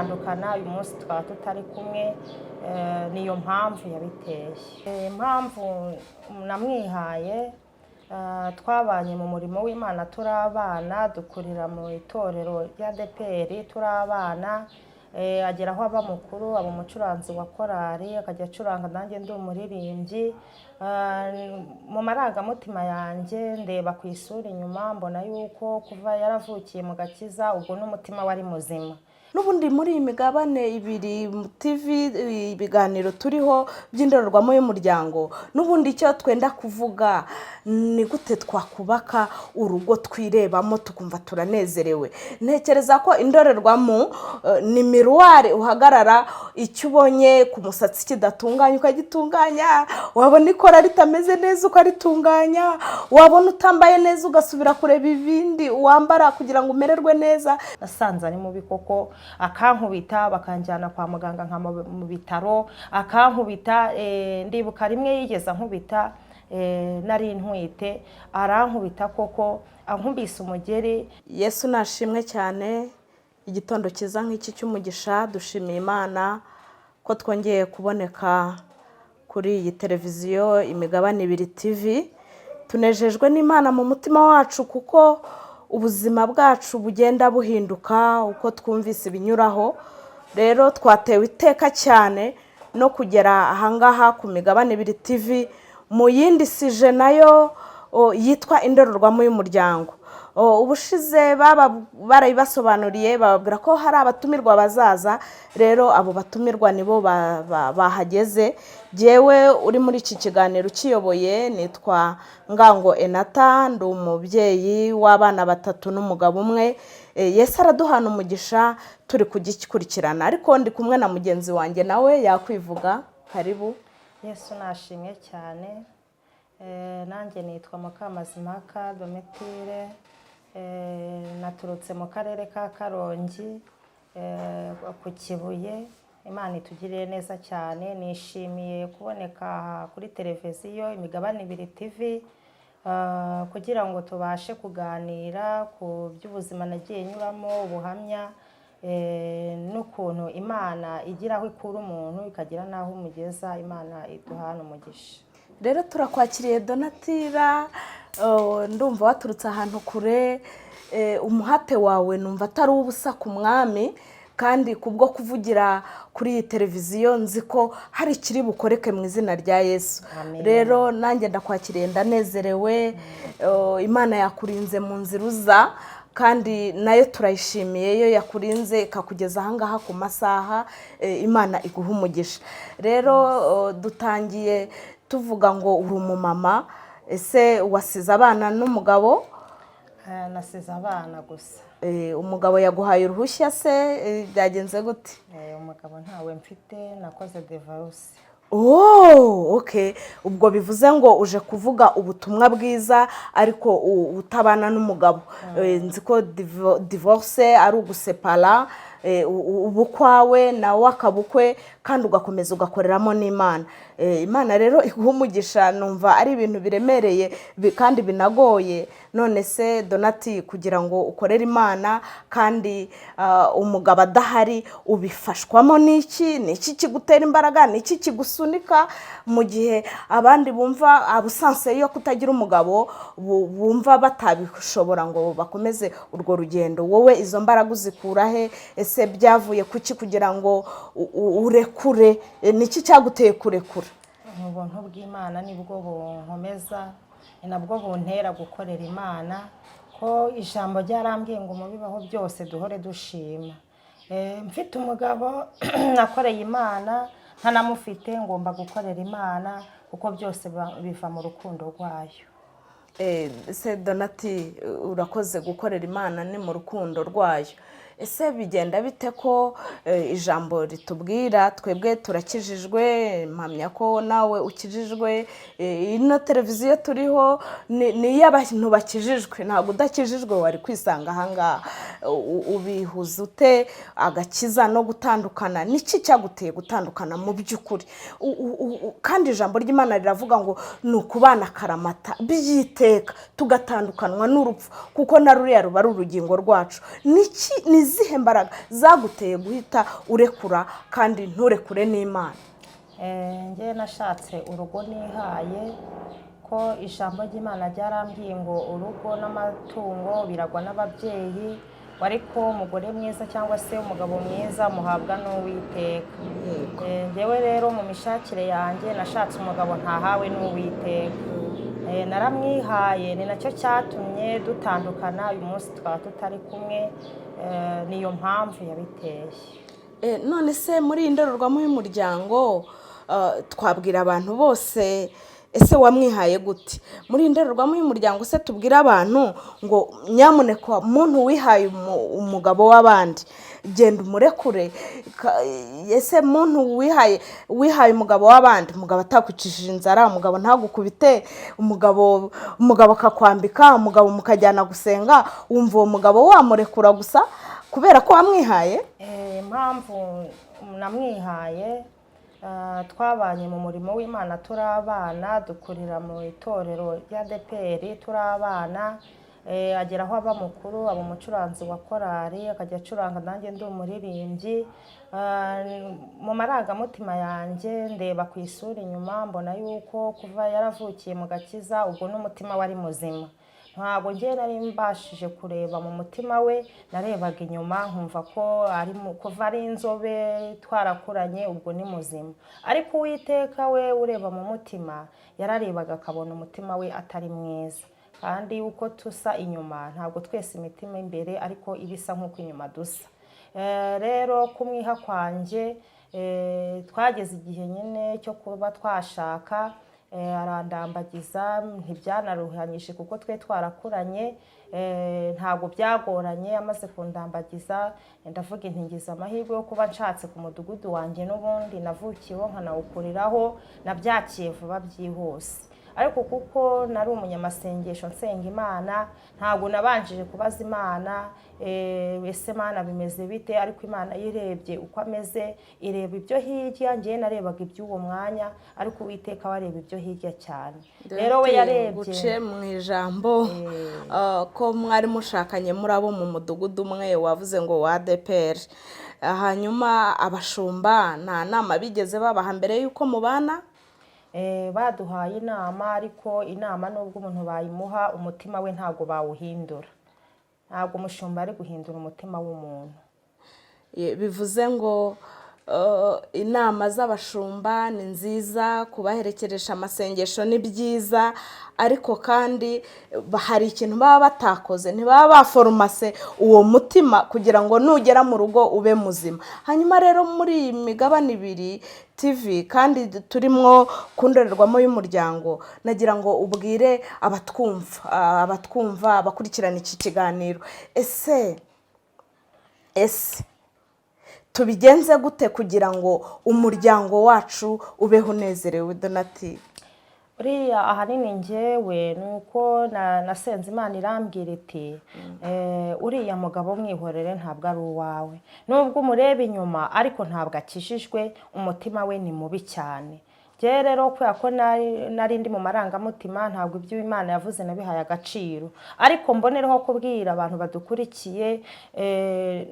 dutandukana uyu munsi twaba tutari kumwe, niyo mpamvu yabiteye. Impamvu namwihaye, twabanye mu murimo w'Imana turi abana, dukurira mu itorero rya ADEPR turi abana, agera aho aba mukuru, aba umucuranzi wa korari, akajya acuranga nanjye ndi umuririmbyi. Mu marangamutima yanjye ndeba ku isura inyuma mbona yuko kuva yaravukiye mu gakiza ubwo n'umutima wari muzima. N'ubundi muri iyi migabane ibiri TV ibiganiro turiho by'indorerwamo y'umuryango, n'ubundi icyo twenda kuvuga ni gute twakubaka urugo twirebamo tukumva turanezerewe. Ntekereza ko indorerwamo ni miruwari uhagarara, icyo ubonye ku musatsi kidatunganya ukagitunganya, wabona ikora ritameze neza ukaritunganya, wabona utambaye neza ugasubira kureba ibindi wambara kugira ngo umererwe neza. Nasanze ari mubi koko, akankubita bakanjyana kwa muganga nka mu bitaro, akankubita. Ndibuka rimwe yigeze ankubita, nari ntwite, arankubita koko, ankubise umugeri. Yesu nashimwe cyane. Igitondo cyiza nk'iki cy'umugisha, dushimiye Imana ko twongeye kuboneka kuri iyi televiziyo Imigabane ibiri TV. Tunejejwe n'Imana mu mutima wacu kuko ubuzima bwacu bugenda buhinduka uko twumvise ibinyuraho. Rero twatewe iteka cyane no kugera ahangaha ku Migabane ibiri TV mu yindi sije nayo yitwa indorerwamo y'umuryango. Ubushize barabibasobanuriye, bababwira ko hari abatumirwa bazaza. Rero abo batumirwa nibo bahageze. Jewe uri muri iki kiganiro ukiyoboye nitwa Ngango Enata, ndi umubyeyi w'abana 3 n'umugabo umwe. Yesu araduhana umugisha turi kugikurikirana, ariko ndi kumwe na mugenzi wanjye nawe yakwivuga. Karibu. Yesu nashimye cyane. Nanjye nitwa Mukamazimaka Domitire, naturutse mu karere ka Karongi, ku Kibuye. Imana itugiriye neza cyane. Nishimiye kuboneka kuri televiziyo Imigabane ibiri TV kugira ngo tubashe kuganira ku by'ubuzima nagiye nyuramo, ubuhamya, n'ukuntu Imana igira aho ikura umuntu ikagira n'aho umugeza. Imana iduhana umugisha. Rero turakwakiriye Donatira, ndumva waturutse ahantu kure. Umuhate wawe numva atari ubusa ku mwami, kandi kubwo kuvugira kuri iyi televiziyo nzi ko hari ikiri bukoreke mu izina rya Yesu. Rero nanjye ndakwakiriye ndanezerewe. Imana yakurinze mu nzira uza, kandi nayo turayishimiye yo yakurinze ikakugeza ahangaha ku masaha. Imana iguha umugisha. Rero dutangiye tuvuga ngo uri umumama. Ese wasize abana n'umugabo? Nasize abana gusa. Umugabo yaguhaye uruhushya se byagenze gute? Umugabo ntawe mfite, nakoze divorce. Okay. Ubwo bivuze ngo uje kuvuga ubutumwa bwiza ariko utabana n'umugabo. Nzi ko divorce ari ugusepara, ubukwawe nawe akabukwe, kandi ugakomeza ugakoreramo n'Imana. Imana rero iguha umugisha. Numva ari ibintu biremereye kandi binagoye. None se Donati, kugira ngo ukorere Imana kandi umugabo adahari, ubifashwamo n'iki? Niki kigutera imbaraga? Niki kigusunika mu gihe abandi bumva abusanse yo kutagira umugabo bumva batabishobora ngo bakomeze urwo rugendo? Wowe izo mbaraga uzikura he? Ese byavuye kuki kugira ngo urekure? Niki cyaguteye kurekura? Ubuntu bw'Imana nibwo bunkomeza, nabwo buntera gukorera Imana, ko ijambo ryarambwiye ngo mu bibaho byose duhore dushima. Mfite umugabo nakoreye Imana, ntanamufite ngomba gukorera Imana kuko byose biva mu rukundo rwayo. Ese Donati, urakoze gukorera Imana ni mu rukundo rwayo. Ese bigenda bite ko ijambo ritubwira twebwe turakijijwe, mpamya ko nawe ukijijwe, ino televiziyo turiho ni y'abantu bakijijwe, ntabwo udakijijwe wari kwisanga ahangaha. Ubihuza ute agakiza no gutandukana? Niki cyaguteye gutandukana mu by'ukuri? Kandi ijambo ry'Imana riravuga ngo ni ukubana akaramata byiteka tugatandukanwa n'urupfu, kuko na ruriya ruba ari urugingo rwacu. Ni izihe mbaraga zaguteye guhita urekura kandi nturekure n'Imana? Njye nashatse urugo nihaye, ko ijambo ry'Imana ryarambwiye ngo urugo n'amatungo biragwa n'ababyeyi, ariko umugore mwiza cyangwa se umugabo mwiza muhabwa n'Uwiteka. Njyewe rero mu mishakire yanjye nashatse umugabo ntahawe n'Uwiteka. Naramwihaye, ni nacyo cyatumye dutandukana, uyu munsi tukaba tutari kumwe, niyo mpamvu yabiteye. None se muri iyi ndorerwamo y'umuryango twabwira abantu bose, ese wamwihaye gute? Muri iyi ndorerwamo y'umuryango se tubwira abantu ngo nyamuneka muntu wihaye umugabo w'abandi genda umurekure? Ese muntu wihaye umugabo w'abandi, umugabo atakwicishije inzara, umugabo ntagukubite, umugabo akakwambika, umugabo mukajyana gusenga, wumva uwo mugabo wamurekura gusa kubera ko wamwihaye? Impamvu namwihaye, twabanye mu murimo w'Imana turi abana, dukurira mu itorero rya ADEPR turi abana, agera aho aba mukuru, aba umucuranzi wa korari, akajya acuranga, nanjye ndi umuririmbyi. Mu marangamutima yanjye ndeba ku isura inyuma, mbona yuko kuva yaravukiye mu gakiza ubwo n'umutima wari muzima. Ntabwo njye nari mbashije kureba mu mutima we, narebaga inyuma nkumva ko kuva ari inzobe twarakuranye ubwo ni muzima. Ariko Uwiteka we ureba mu mutima yararebaga akabona umutima we atari mwiza, kandi uko tusa inyuma ntabwo twese imitima imbere ariko ibisa nk'uko inyuma dusa. Rero kumwiha kwanjye, twageze igihe nyine cyo kuba twashaka, arandambagiza, ntibyanaruhanyije kuko twe twarakuranye, ntabwo byagoranye. Amaze kundambagiza ndavuga intingiza amahirwe yo kuba nshatse ku mudugudu wanjye, n'ubundi navukiyeho nkanawukuriraho, nabyakiye vuba byihuse. Ariko kuko nari umunyamasengesho nsenga Imana, ntabwo nabanjije kubaza Imana ese Mana bimeze bite, ariko Imana yirebye uko ameze, ireba ibyo hirya, njye narebaga iby'uwo mwanya, ariko Uwiteka wareba ibyo hirya cyane. Rero we yarebye guce mu ijambo ko mwari mushakanye muri abo mu mudugudu umwe wavuze ngo wa ADEPR, hanyuma abashumba nta nama bigeze babaha mbere y'uko mubana? Baduhaye inama, ariko inama nubwo umuntu bayimuha, umutima we ntabwo bawuhindura. Ntabwo umushumba ari guhindura umutima w'umuntu. Bivuze ngo inama z'abashumba ni nziza, kubaherekeresha amasengesho ni byiza, ariko kandi hari ikintu baba batakoze, ntibaba baforomase uwo mutima kugira ngo nugera mu rugo ube muzima. Hanyuma rero muri iyi migabane ibiri TV kandi turimo ku ndorerwamo y'umuryango, nagira ngo ubwire abatwumva abakurikirana iki kiganiro, ese tubigenze gute kugira ngo umuryango wacu ubeho unezerewe? Donatille. Uriya ahanini njyewe nuko nasenze Imana irambwira iti uriya mugabo mwihorere, ntabwo ari uwawe. Nubwo umureba inyuma ariko ntabwo akijijwe, umutima we ni mubi cyane. Njye rero kubera ko nari ndi mu marangamutima, ntabwo ibyo Imana yavuze nabihaye agaciro. Ariko mbonereho kubwira abantu badukurikiye,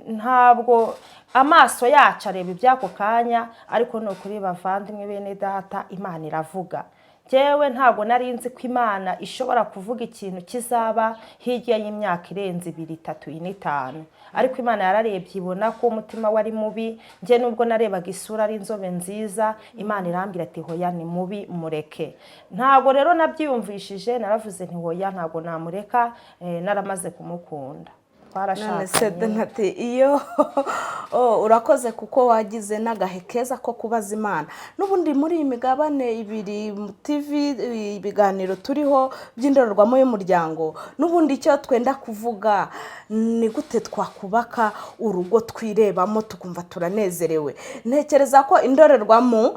ntabwo amaso yacu areba iby'ako kanya, ariko ni ukuri bavandimwe bene data, Imana iravuga. Jewe ntabwo nari nzi ko Imana ishobora kuvuga ikintu kizaba hirya y'imyaka irenze 2, 3, 4, 5. Ariko Imana yararebye ibona ko umutima wari mubi. Nje nubwo narebaga isura ari inzobe nziza, Imana irambira ati hoya ni mubi, mureke. Ntabwo rero nabyiyumvishije, naravuze nti hoya ntabwo namureka, naramaze kumukunda. None se Donatille, iyo urakoze kuko wagize n'agahe keza ko kubaza Imana. N'ubundi muri iyi migabane ibiri TV ibiganiro turiho by'indorerwamo y'umuryango, n'ubundi icyo twenda kuvuga ni gute twakubaka urugo twirebamo tukumva turanezerewe. Ntekereza ko indorerwamo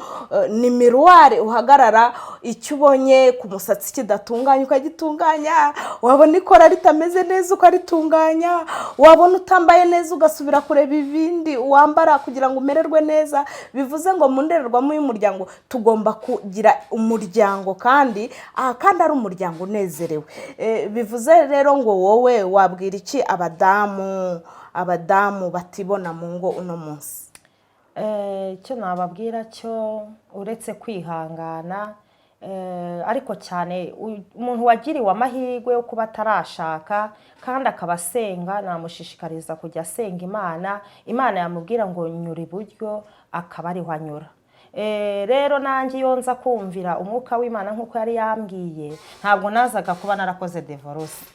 ni miruwari, uhagarara icyo ubonye ku musatsi kidatunganya ukagitunganya, wabona ikora ritameze neza ukaritunganya, wabona utambaye neza ugasubira kureba ibindi wambara kugira ngo umererwe neza. Bivuze ngo mu ndorerwamo y'umuryango tugomba kugira umuryango kandi ari umuryango unezerewe. Bivuze rero ngo wowe wabwira iki abadamu, abadamu batibona mu ngo uno munsi? Icyo nababwira cyo uretse kwihangana, ariko cyane umuntu wagiriwe amahirwe yo kuba atarashaka kandi akaba asenga, namushishikariza kujya asenga Imana yamubwira ngo nyura iburyo akaba ariho anyura. Rero nanjye iyo nza kumvira umwuka w'Imana nk'uko yari yambwiye, ntabwo nazaga kuba narakoze divorce.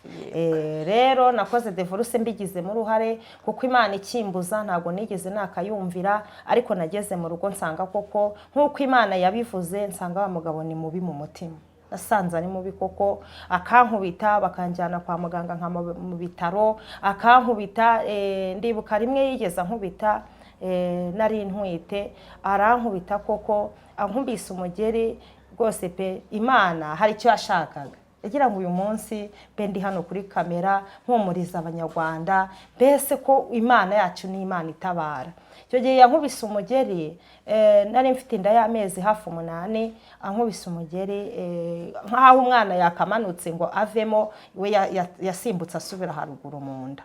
Rero nakoze divorce mbigizemo uruhare, kuko Imana ikimbuza ntabwo nigeze nakayumvira, ariko nageze mu rugo nsanga koko nk'uko Imana yabivuze, nsanga wa mugabo ni mubi mu mutima. Nasanze ari mubi koko, akankubita bakanjyana kwa muganga nka mu bitaro, akankubita. Ndibuka rimwe yigeze ankubita, nari ntwite, arankubita koko, ankubise umugeri rwose pe. Imana hari icyo yashakaga, yagira ngo uyu munsi be ndi hano kuri kamera mpumuriza abanyarwanda, mbese ko Imana yacu ni Imana itabara. Icyo gihe yankubise umugeri, nari mfite inda y'amezi hafi 8, ankubise umugeri nk'aho umwana yakamanutse ngo avemo, we yasimbutse asubira haruguru mu nda.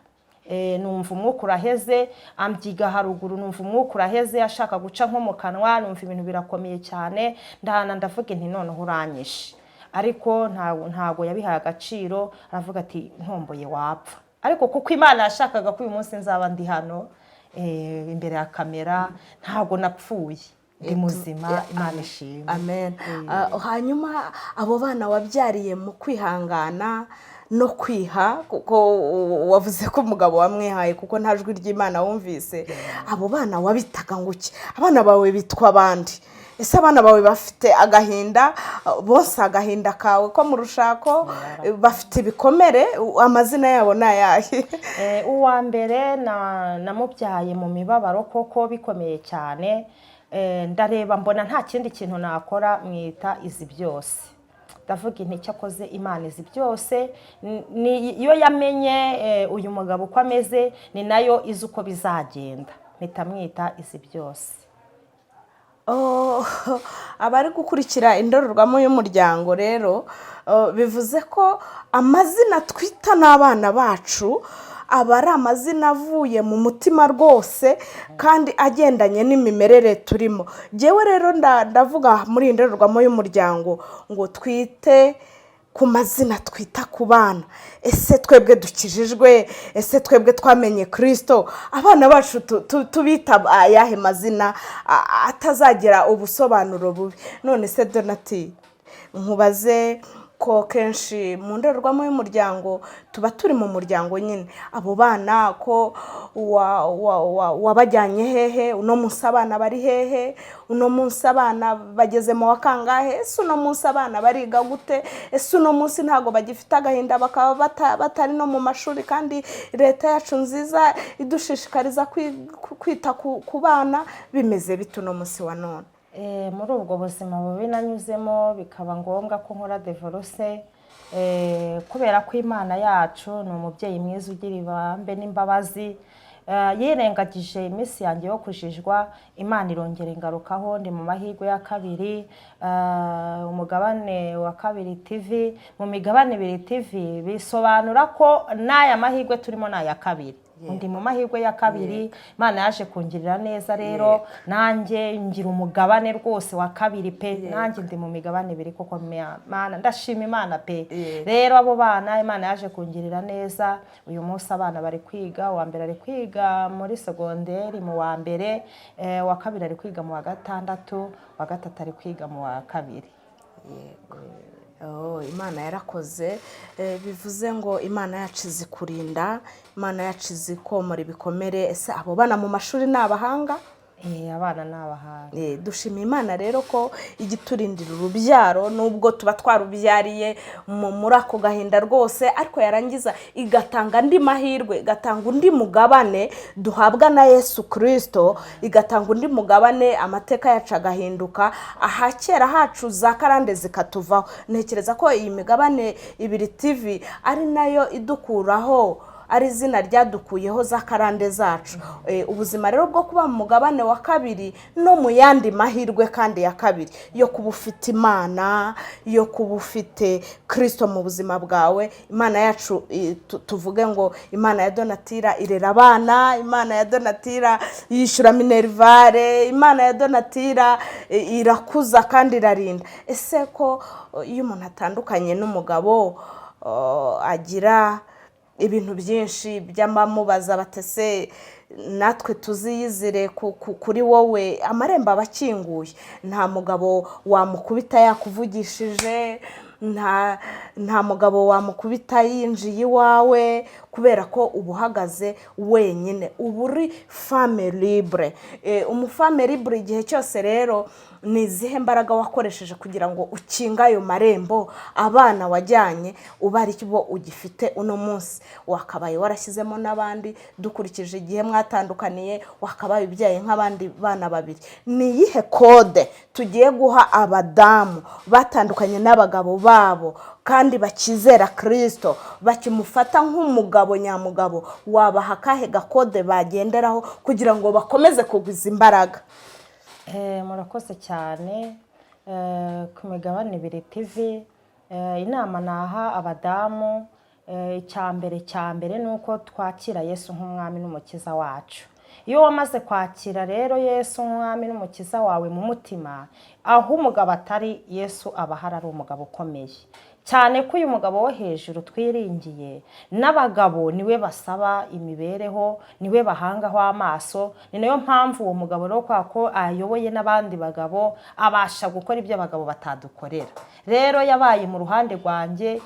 Numva umwuka uraheze, ambyiga haruguru, numva umwuka uraheze, ashaka guca nko mu kanwa, numva ibintu birakomeye cyane, ndahana ndavuga nti noneho uranyishe. Ariko ntago yabihaye agaciro, aravuga ati ntomboye wapfa. Ariko kuko Imana yashakaga ko uyu munsi nzaba ndi hano imbere ya kamera, ntago napfuye, ndi muzima. Imana ishimwe. Amen. Hanyuma abo bana wabyariye mu kwihangana no kwiha, kuko wavuze ko umugabo wamwihaye kuko nta jwi ry'Imana wumvise, abo bana wabitaga nguki? Abana bawe bitwa abandi? Ese abana bawe bafite agahinda, bose agahinda kawe ko mu rushako, bafite ibikomere, amazina yabo ni ayahe? Uwa mbere namubyaye mu mibabaro koko bikomeye cyane, ndareba mbona nta kindi kintu nakora, mwita izi byose. Ndavuga inti cyakoze Imana izi byose, iyo yamenye uyu mugabo uko ameze, ni nayo izi uko bizagenda, mpita mwita izi byose. Abari gukurikira indorerwamo y'umuryango rero, bivuze ko amazina twita n'abana bacu aba ari amazina avuye mu mutima rwose kandi agendanye n'imimerere turimo. Jewe rero ndavuga muri indorerwamo y'umuryango ngo twite ku mazina twita ku bana. Ese twebwe dukijijwe? Ese twebwe twamenye Kristo? Abana bacu tubita ayahe mazina atazagira ubusobanuro bubi? None se Donati, nkubaze ko kenshi mu ndorerwamo y'umuryango tuba turi mu muryango nyine, abo bana ko wabajyanye hehe? Uno munsi abana bari hehe? Uno munsi abana bageze mu wa kangahe? Ese uno munsi abana bariga gute? Ese uno munsi ntago bagifite agahinda bakaba batari no mu mashuri, kandi leta yacu nziza idushishikariza kwita ku bana? Bimeze bite uno munsi wa none? Muri ubwo buzima bubi nanyuzemo, bikaba ngombwa ko nkora divorce, kubera ko Imana yacu ni umubyeyi mwiza ugira ibambe n'imbabazi. Yirengagije iminsi yanjye yo kujijwa, Imana irongera ingarukaho, ndi mu mahirwe ya kabiri, umugabane wa kabiri TV. Mu migabane 2 TV bisobanura ko n'aya mahirwe turimo n'aya kabiri. Ndi mu mahirwe ya kabiri, Imana yaje kungirira neza, rero nanjye ngira umugabane rwose wa kabiri pe. Nanjye ndi mu migabane 2 kuko Imana, ndashima Imana pe. Rero abo bana Imana yaje kungirira neza. Uyu munsi abana bari kwiga, uwa mbere ari kwiga muri segonderi mu wa mbere, wa kabiri ari kwiga mu wa gatandatu, wa gatatu ari kwiga mu wa kabiri. Imana yarakoze. Bivuze ngo Imana yacu izi kurinda, Imana yacu izi komora ibikomere. Ese abo bana mu mashuri ni abahanga? Abana ni abahanga. Dushima Imana rero ko igiturindira urubyaro, nubwo tuba twarubyariye muri ako gahinda rwose, ariko yarangiza igatanga andi mahirwe, igatanga undi mugabane duhabwa na Yesu Kristo, igatanga undi mugabane, amateka yacu agahinduka, ahakera hacu za karande zikatuvaho. Ntekereza ko iyi migabane 2 TV ari nayo idukuraho ari izina ryadukuyeho za karande zacu. Ubuzima rero bwo kuba mu mugabane wa kabiri no mu yandi mahirwe kandi ya kabiri yo kuba ufite Imana, yo kuba ufite Kristo mu buzima bwawe. Imana yacu tuvuge ngo Imana ya Donatira irera abana, Imana ya Donatira yishyura minerivare, Imana ya Donatira irakuza kandi irarinda. Ese ko iyo umuntu atandukanye n'umugabo agira ibintu byinshi by'amamubaza batese natwe tuziyizire kuri wowe, amarembo aba akinguye, nta mugabo wamukubita yakuvugishije, nta mugabo wamukubita yinjiye iwawe, kubera ko uba uhagaze wenyine, uba uri femme libre. Umufemme libre igihe cyose rero ni izihe mbaraga wakoresheje kugira ngo ukinga ayo marembo? Abana wajyanye uba ari bo ugifite uno munsi, wakabaye warashyizemo n'abandi dukurikije igihe mwatandukaniye, wakabaye ubyaye nk'abandi bana babiri. Ni iyihe kode tugiye guha abadamu batandukanye n'abagabo babo kandi bakizera Kristo, bakimufata nk'umugabo nyamugabo? Wabaha akahe gakode bagenderaho kugira ngo bakomeze kugwiza imbaraga? Murakoze cyane. Ku Migabane Ibiri TV inama naha abadamu, icya mbere ni uko twakira Yesu nk'umwami n'umukiza wacu. Iyo wamaze kwakira rero Yesu nk'umwami n'umukiza wawe mu mutima, aho umugabo atari, Yesu aba ahari ari umugabo ukomeye cyane. Ko uyu mugabo wo hejuru twiringiye, n'abagabo niwe basaba imibereho, niwe bahangaho amaso. Ni nayo mpamvu uwo mugabo rero kwa ko ayoboye n'abandi bagabo abasha gukora ibyo abagabo batadukorera. Rero yabaye mu ruhande rwanjye,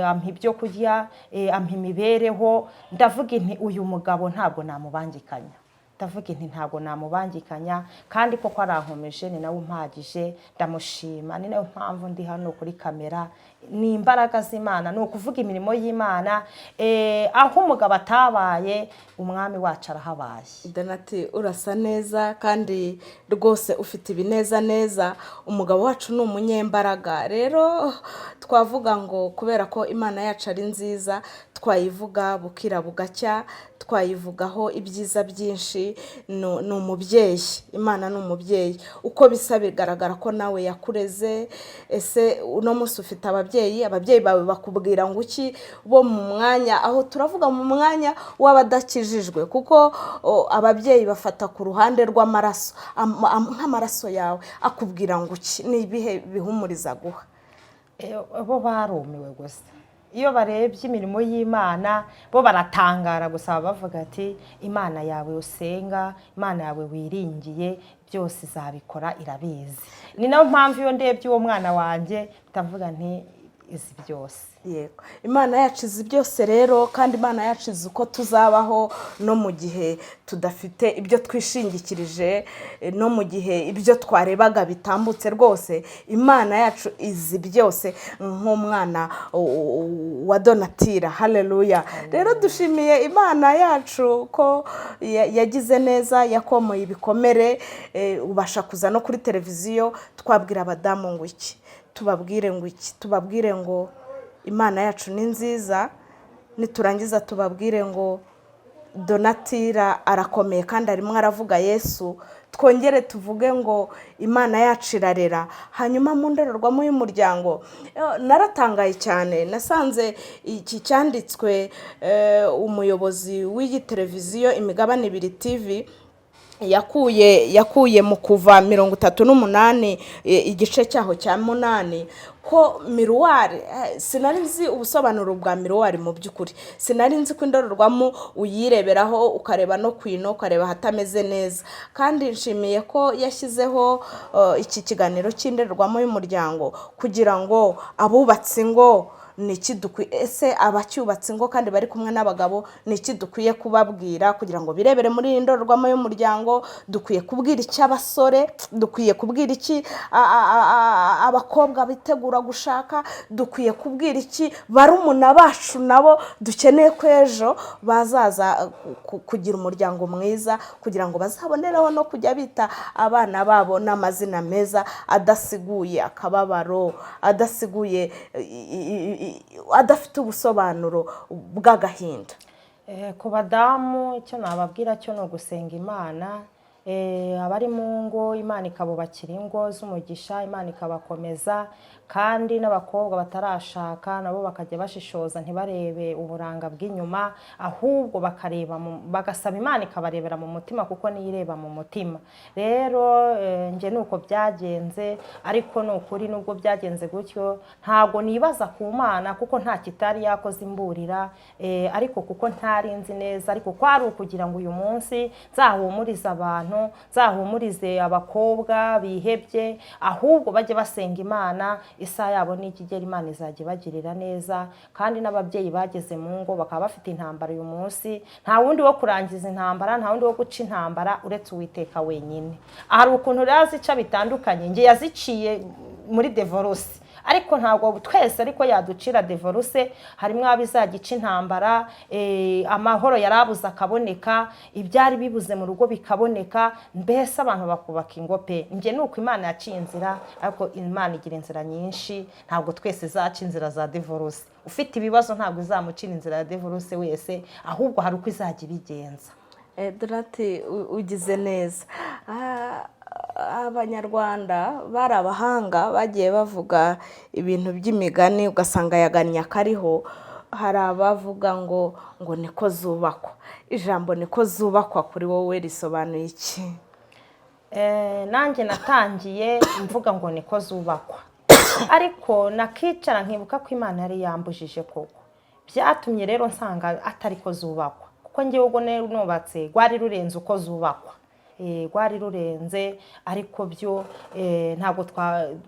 ampa ibyo kurya, ampa imibereho. Ndavuga nti uyu mugabo ntabwo namubangikanya, kandi koko arankomeje, ni nawe umpagije, ndamushima. Ni nayo mpamvu ndi hano kuri kamera. Ni imbaraga z'Imana, ni ukuvuga imirimo y'Imana. Aho umugabo atabaye, umwami wacu arahabaye. Donati, urasa neza kandi rwose ufite ibineza neza. Umugabo wacu ni umunyembaraga. Rero twavuga ngo kubera ko Imana yacu ari nziza, twayivuga bukira bugacya, twayivugaho ibyiza byinshi. Ni umubyeyi, Imana ni umubyeyi. Uko bisa bigaragara ko nawe yakureze. Ese uno munsi ufite ababyeyi bawe bakubwira ngo iki bo mu mwanya aho turavuga mu mwanya w'abadakijijwe? Kuko ababyeyi bafata ku ruhande rw'amaraso, nk'amaraso yawe, akubwira ngo iki? Ni ibihe bihumuriza guha? Bo barumiwe gusa. Iyo barebye imirimo y'Imana bo baratangara gusa, bavuga ati Imana yawe usenga, Imana yawe wiringiye, byose izabikora, irabizi. Ni nayo mpamvu iyo ndebye uwo mwana wanjye ndavuga nti izi byose. Yego, Imana yacu izi byose rero, kandi Imana yacu izi uko tuzabaho no mu gihe tudafite ibyo twishingikirije, no mu gihe ibyo twarebaga bitambutse. Rwose Imana yacu izi byose nk'umwana wa Donatira. Haleluya. Rero dushimiye Imana yacu ko yagize neza, yakomoye ibikomere, ubasha kuza no kuri televiziyo. Twabwira abadamu ngo iki? Tubabwire ngo iki? Tubabwire ngo Imana yacu ni nziza. Niturangiza tubabwire ngo Donatira arakomeye kandi arimo aravuga Yesu. Twongere tuvuge ngo Imana yacu irarera. Hanyuma mu ndorerwamo y'umuryango naratangaye cyane, nasanze iki cyanditswe umuyobozi w'iyi televiziyo Imigabane Ibiri TV yakuye mu kuva 38 igice cyaho cya 8 ko miruwari, sinari nzi ubusobanuro bwa miruwari mu by'ukuri. Sinari nzi ko indorerwamo uyireberaho ukareba no kwino, ukareba hatameze neza. Kandi nshimiye ko yashyizeho iki kiganiro cy'indorerwamo y'umuryango kugira ngo abubatse ngo niki dukwiye, ese abacyubatse ngo kandi bari kumwe n'abagabo niki dukwiye kubabwira kugira ngo birebere muri indorerwamo y'umuryango? Dukwiye kubwira iki abasore? Dukwiye kubwira iki abakobwa bitegura gushaka? Dukwiye kubwira iki barumuna bacu nabo dukeneye ko ejo bazaza kugira umuryango mwiza, kugira ngo bazaboneraho no kujya bita abana babo n'amazina meza adasiguye akababaro, adasiguye, adafite ubusobanuro bw'agahinda? Ku badamu icyo nababwira cyo ni ugusenga Imana, abari mu ngo Imana ikabubakira ingo z'umugisha, Imana ikabakomeza, kandi n'abakobwa batarashaka nabo bakajya bashishoza ntibarebe uburanga bw'inyuma, ahubwo bagasaba Imana ikabarebera mu mutima kuko niyo ireba mu mutima. Rero nje nuko byagenze, ariko ni ukuri nubwo byagenze gutyo ntabwo nibaza ku Mana kuko nta kitari yakoze imburira, ariko kuko ntari nzi neza, ariko kwari ukugira ngo uyu munsi nzahumurize abantu, nzahumurize abakobwa bihebye, ahubwo bajye basenga Imana, isaha yabo n'ikigera Imana izajya ibagirira neza. Kandi n'ababyeyi bageze mu ngo bakaba bafite intambara uyu munsi, nta wundi wo kurangiza intambara, nta wundi wo guca intambara uretse Uwiteka wenyine. Hari ukuntu rero azica bitandukanye, nge yaziciye muri divorce, ariko ntabwo twese ariko yaducira divorce. Harimo abizagica intambara, amahoro yarabuze akaboneka, ibyari bibuze mu rugo bikaboneka, mbese abantu bakubaka ingo pe. Nge nuko Imana yaciye inzira, ariko Imana igira inzira nyinshi, ntabwo twese zaca inzira za divorce. Ufite ibibazo ntabwo izamucira inzira ya divorce wese, ahubwo hari uko izajya ibigenza. Donati ugize neza. Abanyarwanda bari abahanga bagiye bavuga ibintu by'imigani, ugasanga yagannye akariho. Hari abavuga ngo niko zubakwa. Ijambo niko zubakwa kuri wowe risobanuye iki? Nanjye natangiye mvuga ngo niko zubakwa, ariko nakicara nkibuka ko Imana yari yambujije koko. Byatumye rero nsanga atari ko zubakwa, kuko ngewe ubwo nubatse rwari rurenze uko zubakwa. Rwari rurenze, ariko byo ntabwo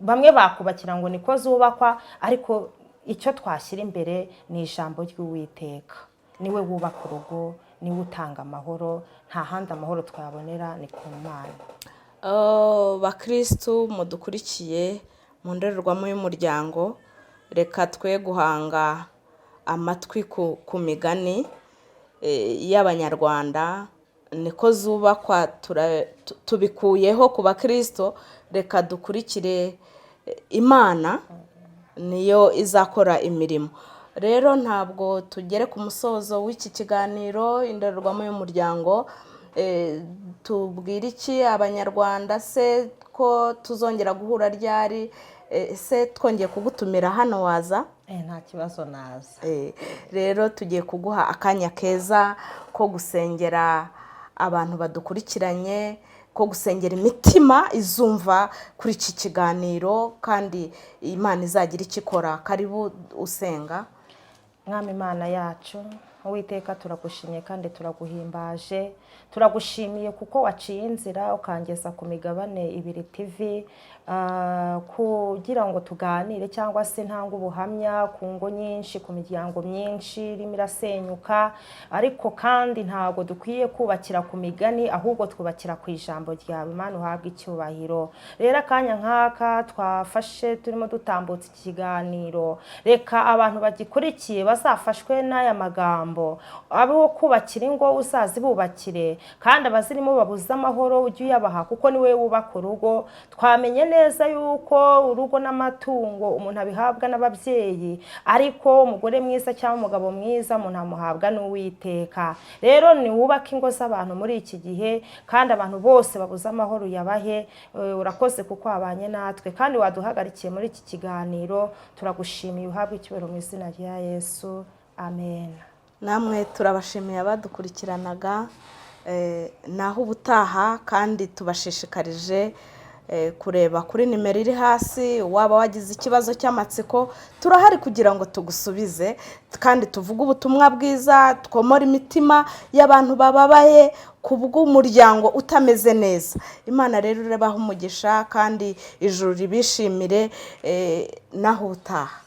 bamwe bakubakira ngo niko zubakwa, ariko icyo twashyira imbere ni ijambo ry'Uwiteka. Niwe wubaka urugo, niwe utanga amahoro, nta handi amahoro twabonera ni ku Mana. Bakristu mudukurikiye mu ndorerwamo y'umuryango, reka twe guhanga amatwi ku migani y'Abanyarwanda. Niko zubakwa tubikuyeho ku Bakristo, reka dukurikire Imana, niyo izakora imirimo. Rero ntabwo tugere ku musozo w'iki kiganiro indorerwamo y'umuryango. Tubwire iki Abanyarwanda se, ko tuzongera guhura ryari? Se twongeye kugutumira hano waza? Nta kibazo naza. Rero tugiye kuguha akanya keza ko gusengera abantu badukurikiranye, ko gusengera imitima izumva kuri iki kiganiro, kandi Imana izagira icyo ikora. Karibu usenga. Mwami Imana yacu, Uwiteka turagushimye kandi turaguhimbaje. Turagushimiye kuko waciye inzira ukangeza ku Migabane 2 TV, kugira ngo tuganire cyangwa se ntanga ubuhamya ku ngo nyinshi, ku miryango myinshi irimo irasenyuka. Ariko kandi ntabwo dukwiye kubakira ku migani, ahubwo twubakira ku ijambo ryawe. Imana uhabwe icyubahiro. Rero akanya nk'aka twafashe turimo dutambutsa ikiganiro, reka abantu bagikurikiye bazafashwe n'aya magambo. Abo kubakira ingo uzazibubakire, kandi abazirimo babuze amahoro ujye uyabaha, kuko niwe wubaka urugo. Twamenye neza yuko urugo n'amatungo umuntu abihabwa n'ababyeyi, ariko umugore mwiza cyangwa umugabo mwiza umuntu amuhabwa n'Uwiteka. Rero ni wubaka ingo z'abantu muri iki gihe, kandi abantu bose babuze amahoro yabahe. Urakoze kuko wabanye natwe kandi waduhagarikiye muri iki kiganiro. Turagushimiye, uhabwe icyubahiro mu izina rya Yesu, amen. Namwe turabashimiye abadukurikiranaga. Naho ubutaha, kandi tubashishikarije kureba kuri nimero iri hasi. Waba wagize ikibazo cy'amatsiko, turahari kugira ngo tugusubize, kandi tuvuge ubutumwa bwiza, twomora imitima y'abantu bababaye kubw'umuryango utameze neza. Imana rero irebaho umugisha, kandi ijuru ribishimire. Naho ubutaha.